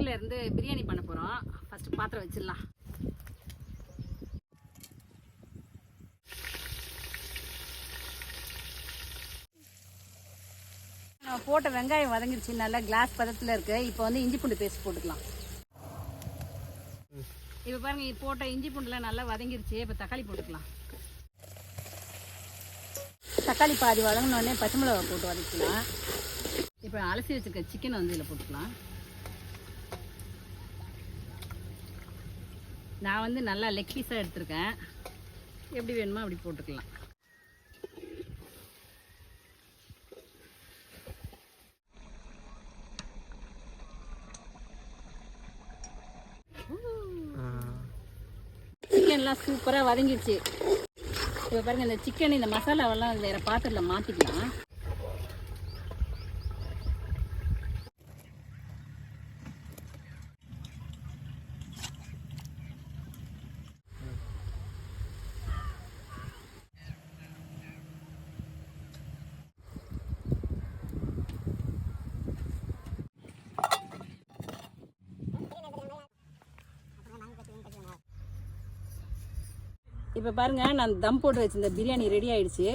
அடுப்பில் இருந்து பிரியாணி பண்ண போகிறோம். ஃபஸ்ட்டு பாத்திரம் வச்சிடலாம். நம்ம போட்ட வெங்காயம் வதங்கிடுச்சு, நல்லா கிளாஸ் பதத்தில் இருக்குது. இப்போ வந்து இஞ்சி பூண்டு பேஸ்ட் போட்டுக்கலாம். இப்போ பாருங்கள், போட்ட இஞ்சி பூண்டுலாம் நல்லா வதங்கிருச்சு. இப்போ தக்காளி போட்டுக்கலாம். தக்காளி பாதி வதங்கினோடனே பச்சை மிளகா போட்டு வதக்கலாம். இப்போ அலசி வச்சுருக்க சிக்கனை வந்து இதில் போட்டுக்கலாம். நான் வந்து நல்லா லெக் பீஸாக எடுத்திருக்கேன். எப்படி வேணுமோ அப்படி போட்டுக்கலாம். சிக்கன்லாம் சூப்பராக வதங்கிடுச்சு. இப்போ பாருங்கள், இந்த சிக்கன் இந்த மசாலாவெல்லாம் வேறு பாத்திரத்தில் மாற்றிக்கலாம். இப்போ பாருங்கள், நான் தம் போட்டு வச்சிருந்த பிரியாணி ரெடி ஆயிடுச்சு.